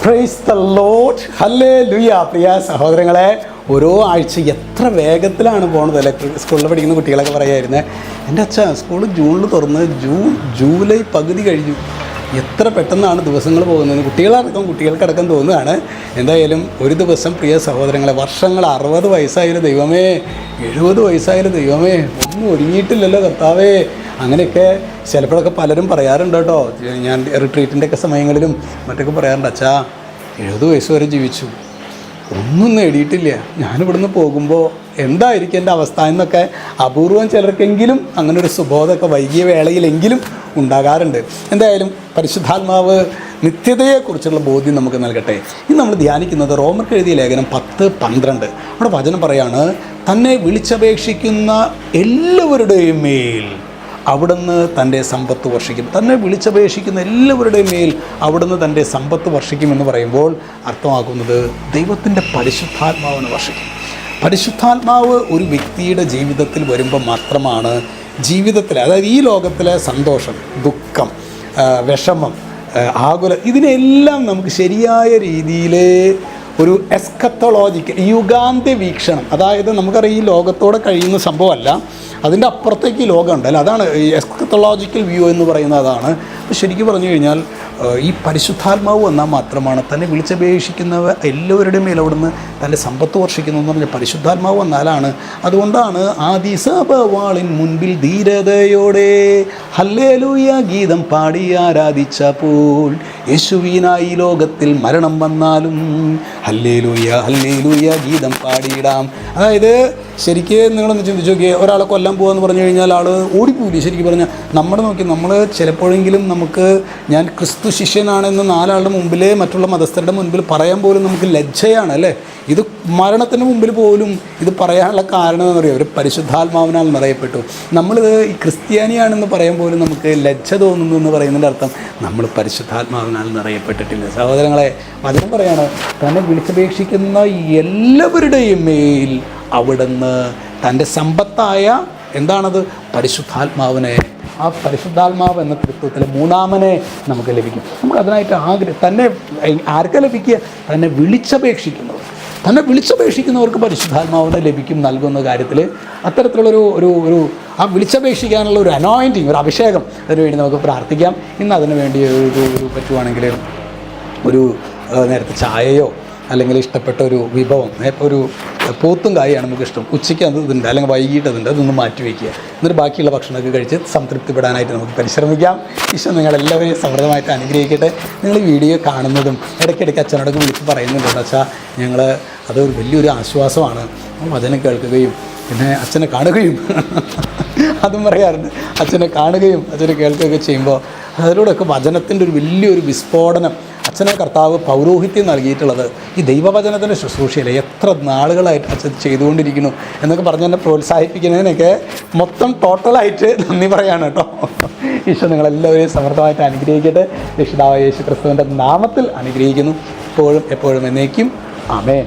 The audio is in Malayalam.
Price the lord, hallelujah. പ്രിയ സഹോദരങ്ങളെ, ഓരോ ആഴ്ച എത്ര വേഗത്തിലാണ് പോണത് അല്ലേ? സ്കൂളിൽ പഠിക്കുന്ന കുട്ടികളൊക്കെ പറയായിരുന്നേ, എൻ്റെ അച്ഛൻ സ്കൂൾ ജൂണിൽ തുറന്ന് ജൂലൈ പകുതി കഴിഞ്ഞു, എത്ര പെട്ടെന്നാണ് ദിവസങ്ങൾ പോകുന്നത്. കുട്ടികൾക്കടക്കം തോന്നുകയാണ്. എന്തായാലും ഒരു ദിവസം പ്രിയ സഹോദരങ്ങളെ, വർഷങ്ങൾ 60 വയസ്സായാലും ദൈവമേ, 70 വയസ്സായാലും ദൈവമേ, ഒന്നും ഒരുങ്ങിയിട്ടില്ലല്ലോ കർത്താവേ. അങ്ങനെയൊക്കെ ചിലപ്പോഴൊക്കെ പലരും പറയാറുണ്ട് കേട്ടോ. ഞാൻ റിട്രീറ്റിൻ്റെ ഒക്കെ സമയങ്ങളിലും മറ്റൊക്കെ പറയാറുണ്ട്, അച്ഛാ 70 വയസ്സ് വരെ ജീവിച്ചു, ഒന്നും നേടിയിട്ടില്ല, ഞാനിവിടുന്ന് പോകുമ്പോൾ എന്തായിരിക്കും എൻ്റെ അവസ്ഥ എന്നൊക്കെ അപൂർവം ചിലർക്കെങ്കിലും അങ്ങനെ ഒരു സുബോധമൊക്കെ വൈകിയ വേളയിലെങ്കിലും ഉണ്ടാകാറുണ്ട്. എന്തായാലും പരിശുദ്ധാത്മാവ് നിത്യതയെക്കുറിച്ചുള്ള ബോധ്യം നമുക്ക് നൽകട്ടെ. ഇന്ന് നമ്മൾ ധ്യാനിക്കുന്നത് റോമർക്ക് എഴുതിയ ലേഖനം 10:12. അവിടെ വചനം പറയാണ്, തന്നെ വിളിച്ചപേക്ഷിക്കുന്ന എല്ലാവരുടെയും മേൽ അവിടുന്ന് തൻ്റെ സമ്പത്ത് വർഷിക്കും. തന്നെ വിളിച്ചപേക്ഷിക്കുന്ന എല്ലാവരുടെയും മേൽ അവിടുന്ന് തൻ്റെ സമ്പത്ത് വർഷിക്കുമെന്ന് പറയുമ്പോൾ അർത്ഥമാക്കുന്നത് ദൈവത്തിൻ്റെ പരിശുദ്ധാത്മാവിന് വർഷിക്കും. പരിശുദ്ധാത്മാവ് ഒരു വ്യക്തിയുടെ ജീവിതത്തിൽ വരുമ്പോൾ മാത്രമാണ് ജീവിതത്തിൽ, അതായത് ഈ ലോകത്തിലെ സന്തോഷം, ദുഃഖം, വിഷമം, ആകുലം, ഇതിനെല്ലാം നമുക്ക് ശരിയായ രീതിയിൽ ഒരു എസ്കത്തോളജിക്കൽ യുഗാന്ത്യ വീക്ഷണം, അതായത് നമുക്കറിയാം ഈ ലോകത്തോടെ കഴിയുന്ന സംഭവമല്ല, അതിൻ്റെ അപ്പുറത്തേക്ക് ഈ ലോകമുണ്ട് അല്ല, അതാണ് ഈ എസ്കത്തോളജിക്കൽ വ്യൂ എന്ന് പറയുന്നത്. അതാണ് ശരിക്കും പറഞ്ഞു കഴിഞ്ഞാൽ ഈ പരിശുദ്ധാത്മാവ് വന്നാൽ മാത്രമാണ് തന്നെ വിളിച്ചപേക്ഷിക്കുന്നവ എല്ലാവരുടെയും മേൽ അവിടുന്ന് തൻ്റെ സമ്പത്ത് വർഷിക്കുന്നു എന്ന് പറഞ്ഞാൽ പരിശുദ്ധാത്മാവ് വന്നാലാണ്. അതുകൊണ്ടാണ് ആദിസഭവാളിൻ മുൻപിൽ ധീരതയോടെ ഹല്ലേലൂയ ഗീതം പാടി ആരാധിച്ചപ്പോൾ യേശുവിനായി ലോകത്തിൽ മരണം വന്നാലും ഹല്ലേലൂയ ഹല്ലേലൂയ ഗീതം പാടിയിടാം. അതായത് ശരിക്കും നിങ്ങളൊന്ന് ചിന്തിച്ച് നോക്കിയേ, ഒരാളെ കൊല്ലാൻ പോകുകയെന്ന് പറഞ്ഞു കഴിഞ്ഞാൽ ആൾ ഓടിപ്പോയില്ലേ? ശരിക്കും പറഞ്ഞാൽ നമ്മൾ ചിലപ്പോഴെങ്കിലും നമുക്ക് ഞാൻ ക്രിസ്തു ശിഷ്യനാണെന്ന് 4 ആളുടെ മുമ്പിൽ, മറ്റുള്ള മതസ്ഥരുടെ മുൻപിൽ പറയാൻ പോലും നമുക്ക് ലജ്ജയാണ് അല്ലേ? ഇത് മരണത്തിന് മുമ്പിൽ പോലും ഇത് പറയാനുള്ള കാരണം എന്ന് പറയുക, ഒരു പരിശുദ്ധാത്മാവിനാൽ നിറയപ്പെട്ടു. നമ്മളിത് ഈ ക്രിസ്ത്യാനിയാണെന്ന് പറയാൻ പോലും നമുക്ക് ലജ്ജ തോന്നുന്നു എന്ന് പറയുന്നതിൻ്റെ അർത്ഥം നമ്മൾ പരിശുദ്ധാത്മാവിനാൽ നിറയപ്പെട്ടിട്ടില്ല. സഹോദരങ്ങളെ, വചനം പറയാണ്, തന്നെ വിളിച്ചപേക്ഷിക്കുന്ന എല്ലാവരുടെയും മേൽ അവിടുന്ന് തൻ്റെ സമ്പത്തായ എന്താണത്? പരിശുദ്ധാത്മാവിനെ, ആ പരിശുദ്ധാത്മാവ് എന്ന തൃത്വത്തിലെ മൂന്നാമനെ നമുക്ക് ലഭിക്കും. നമുക്ക് അതിനായിട്ട് തന്നെ ആർക്കെ ലഭിക്കുക? തന്നെ വിളിച്ചപേക്ഷിക്കുന്നവർക്ക് പരിശുദ്ധാത്മാവിനെ ലഭിക്കും നൽകുന്ന കാര്യത്തിൽ അത്തരത്തിലുള്ളൊരു ഒരു ഒരു ആ വിളിച്ചപേക്ഷിക്കാനുള്ള ഒരു അനോയിൻറ്റിങ്, ഒരു അഭിഷേകം, അതിനുവേണ്ടി നമുക്ക് പ്രാർത്ഥിക്കാം. ഇന്ന് അതിനു വേണ്ടി ഒരു പറ്റുവാണെങ്കിൽ ഒരു നേരത്തെ ചായയോ അല്ലെങ്കിൽ ഇഷ്ടപ്പെട്ട ഒരു വിഭവം, ഒരു പോത്തും കായാണ് നമുക്കിഷ്ടം, ഉച്ചയ്ക്ക് അതുണ്ട് അല്ലെങ്കിൽ വൈകിട്ട് അതുണ്ട്, അതൊന്ന് മാറ്റി വയ്ക്കുക. എന്നിട്ട് ബാക്കിയുള്ള ഭക്ഷണമൊക്കെ കഴിച്ച് സംതൃപ്തിപ്പെടാനായിട്ട് നമുക്ക് പരിശ്രമിക്കാം. ഈശോ നിങ്ങളെല്ലാവരെയും സമൃദ്ധമായിട്ട് അനുഗ്രഹിക്കട്ടെ. നിങ്ങൾ ഈ വീഡിയോ കാണുന്നതും ഇടയ്ക്കിടയ്ക്ക് അച്ഛനോടൊക്കെ വിളിച്ച് പറയുന്നുണ്ട്, അച്ഛാ ഞങ്ങൾ അതൊരു വലിയൊരു ആശ്വാസമാണ്, വചനം കേൾക്കുകയും പിന്നെ അച്ഛനെ കാണുകയും അതും പറയാറുണ്ട്, അച്ഛനെ കാണുകയും അച്ഛനെ കേൾക്കുകയൊക്കെ ചെയ്യുമ്പോൾ അതിലൂടെയൊക്കെ വചനത്തിൻ്റെ ഒരു വലിയൊരു വിസ്ഫോടനം അച്ഛനെ കർത്താവ് പൗരോഹിത്യം നൽകിയിട്ടുള്ളത് ഈ ദൈവവചനത്തിൻ്റെ ശുശ്രൂഷയിലെ എത്ര നാളുകളായിട്ട് അച്ഛൻ ചെയ്തുകൊണ്ടിരിക്കുന്നു എന്നൊക്കെ പറഞ്ഞ് എന്നെ പ്രോത്സാഹിപ്പിക്കുന്നതിനൊക്കെ മൊത്തം ടോട്ടലായിട്ട് നന്ദി പറയാണ് കേട്ടോ. ഈശോ നിങ്ങളെല്ലാവരെയും സമൃദ്ധമായിട്ട് അനുഗ്രഹിക്കട്ടെ. രക്ഷിതാവായ യേശു ക്രിസ്തുവിൻ്റെ നാമത്തിൽ അനുഗ്രഹിക്കുന്നു, എപ്പോഴും എന്നേക്കും. ആമേൻ.